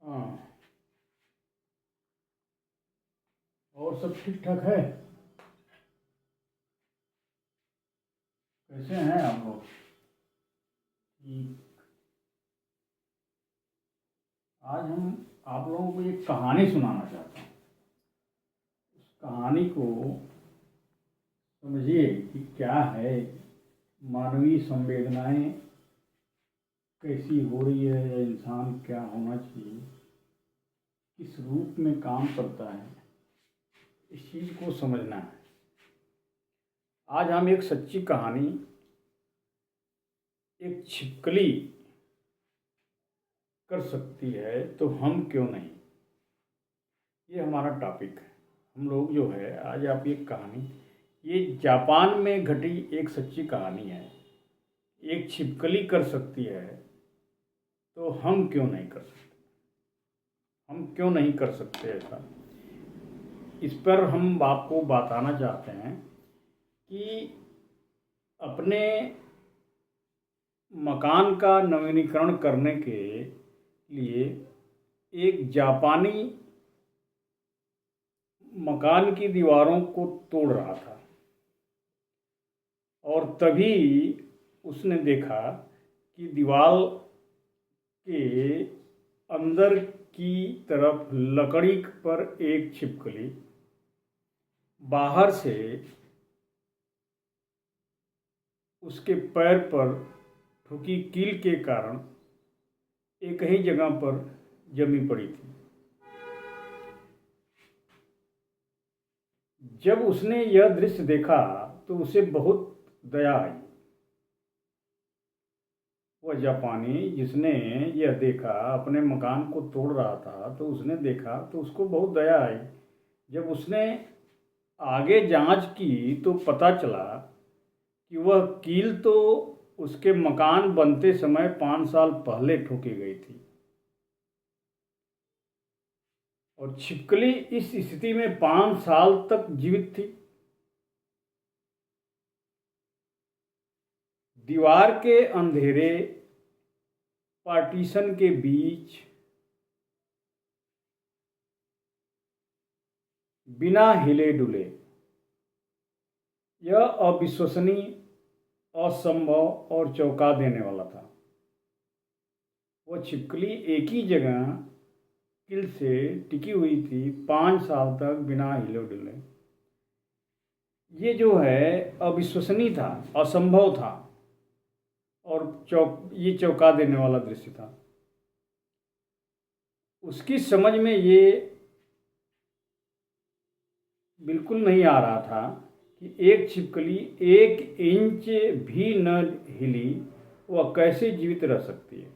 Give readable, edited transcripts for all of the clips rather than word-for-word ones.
हाँ। और सब ठीक ठाक है। कैसे हैं आप लोग? ठीक। आज हम आप लोगों को एक कहानी सुनाना चाहता हूँ। उस कहानी को समझिए कि क्या है, मानवीय संवेदनाएं कैसी हो रही है, या इंसान क्या होना चाहिए, किस रूप में काम करता है, इस चीज़ को समझना है। आज हम एक सच्ची कहानी, एक छिपकली कर सकती है तो हम क्यों नहीं, ये हमारा टॉपिक है। हम लोग जो है आज आप एक कहानी, ये जापान में घटी एक सच्ची कहानी है। एक छिपकली कर सकती है तो हम क्यों नहीं कर सकते, हम क्यों नहीं कर सकते ऐसा। इस पर हम आपको बताना चाहते हैं कि अपने मकान का नवीनीकरण करने के लिए एक जापानी मकान की दीवारों को तोड़ रहा था, और तभी उसने देखा कि दीवार के अंदर की तरफ लकड़ी पर एक छिपकली बाहर से उसके पैर पर ठुकी कील के कारण एक ही जगह पर जमी पड़ी थी। जब उसने यह दृश्य देखा तो उसे बहुत दया आई। वह जापानी जिसने यह देखा, अपने मकान को तोड़ रहा था, तो उसने देखा तो उसको बहुत दया आई। जब उसने आगे जांच की तो पता चला कि वह कील तो उसके मकान बनते समय 5 साल पहले ठोकी गई थी, और छिपकली इस स्थिति में 5 साल तक जीवित थी। दीवार के अंधेरे पार्टीशन के बीच बिना हिले डुले, यह अविश्वसनीय, असंभव और चौंका देने वाला था। वह छिपकली एक ही जगह कील से टिकी हुई थी 5 साल तक बिना हिले डुले। ये जो है अविश्वसनीय था, असंभव था, और ये चौंका देने वाला दृश्य था। उसकी समझ में ये बिल्कुल नहीं आ रहा था कि एक छिपकली 1 इंच भी न हिली, वह कैसे जीवित रह सकती है।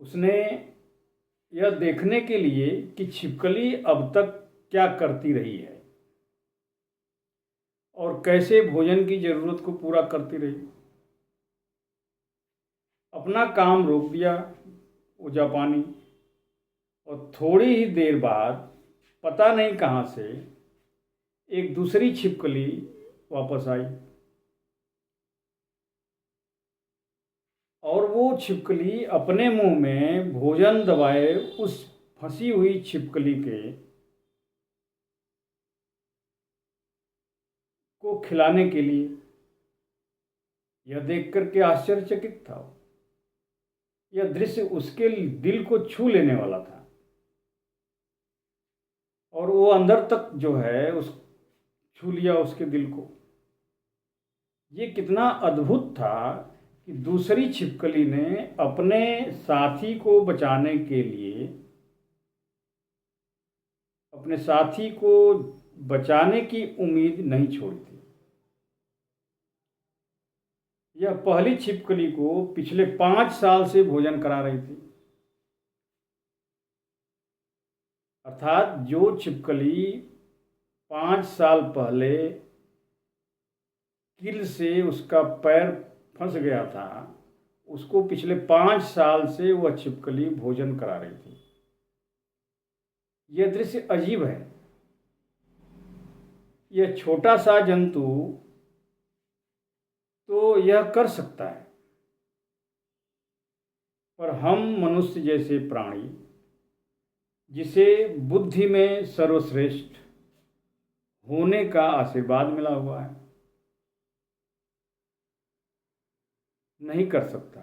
उसने यह देखने के लिए कि छिपकली अब तक क्या करती रही है और कैसे भोजन की जरूरत को पूरा करती रही, अपना काम रोक दिया वो जापानी, और थोड़ी ही देर बाद पता नहीं कहाँ से एक दूसरी छिपकली वापस आई, और वो छिपकली अपने मुंह में भोजन दबाए उस फंसी हुई छिपकली के को खिलाने के लिए। यह देख करके आश्चर्यचकित था। यह दृश्य उसके दिल को छू लेने वाला था, और वो अंदर तक जो है उस छू लिया उसके दिल को। ये कितना अद्भुत था कि दूसरी छिपकली ने अपने साथी को बचाने के लिए, अपने साथी को बचाने की उम्मीद नहीं छोड़ी थी। यह पहली छिपकली को पिछले 5 साल से भोजन करा रही थी। अर्थात जो छिपकली 5 साल पहले कील से उसका पैर फंस गया था, उसको पिछले 5 साल से वह छिपकली भोजन करा रही थी। यह दृश्य अजीब है। यह छोटा सा जंतु तो यह कर सकता है, पर हम मनुष्य जैसे प्राणी, जिसे बुद्धि में सर्वश्रेष्ठ होने का आशीर्वाद मिला हुआ है, नहीं कर सकता।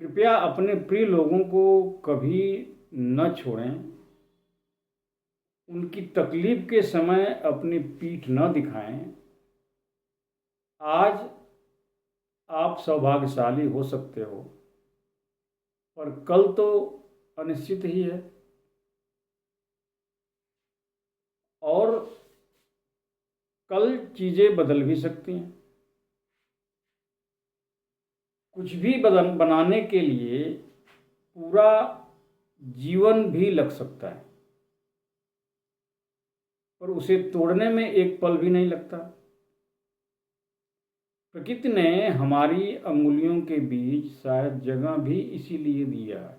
कृपया अपने प्रिय लोगों को कभी न छोड़ें। उनकी तकलीफ के समय अपनी पीठ न दिखाएं। आज आप सौभाग्यशाली हो सकते हो, पर कल तो अनिश्चित ही है, और कल चीज़ें बदल भी सकती हैं। कुछ भी बनाने के लिए पूरा जीवन भी लग सकता है, पर उसे तोड़ने में एक पल भी नहीं लगता। प्रकृति ने हमारी अंगुलियों के बीच शायद जगह भी इसीलिए दिया है,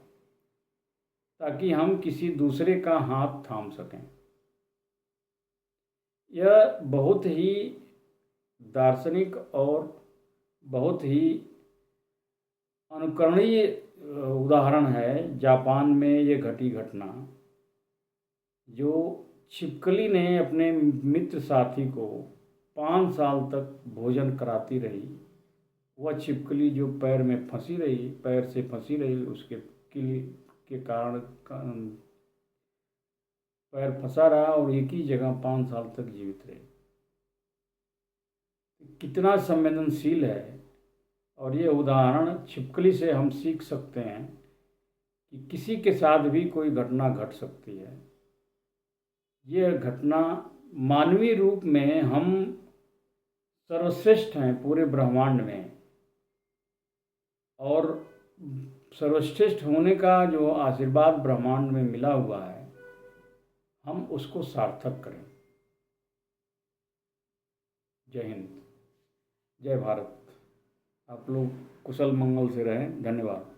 ताकि हम किसी दूसरे का हाथ थाम सकें। यह बहुत ही दार्शनिक और बहुत ही अनुकरणीय उदाहरण है जापान में ये घटी घटना, जो छिपकली ने अपने मित्र साथी को 5 साल तक भोजन कराती रही। वह छिपकली जो पैर से फंसी रही, उसके किल के कारण पैर फंसा रहा और एक ही जगह 5 साल तक जीवित रही। कितना संवेदनशील है। और ये उदाहरण छिपकली से हम सीख सकते हैं कि किसी के साथ भी कोई घटना घट सकती है। यह घटना मानवीय रूप में हम सर्वश्रेष्ठ हैं पूरे ब्रह्मांड में, और सर्वश्रेष्ठ होने का जो आशीर्वाद ब्रह्मांड में मिला हुआ है, हम उसको सार्थक करें। जय हिंद, जय भारत। आप लोग कुशल मंगल से रहें। धन्यवाद।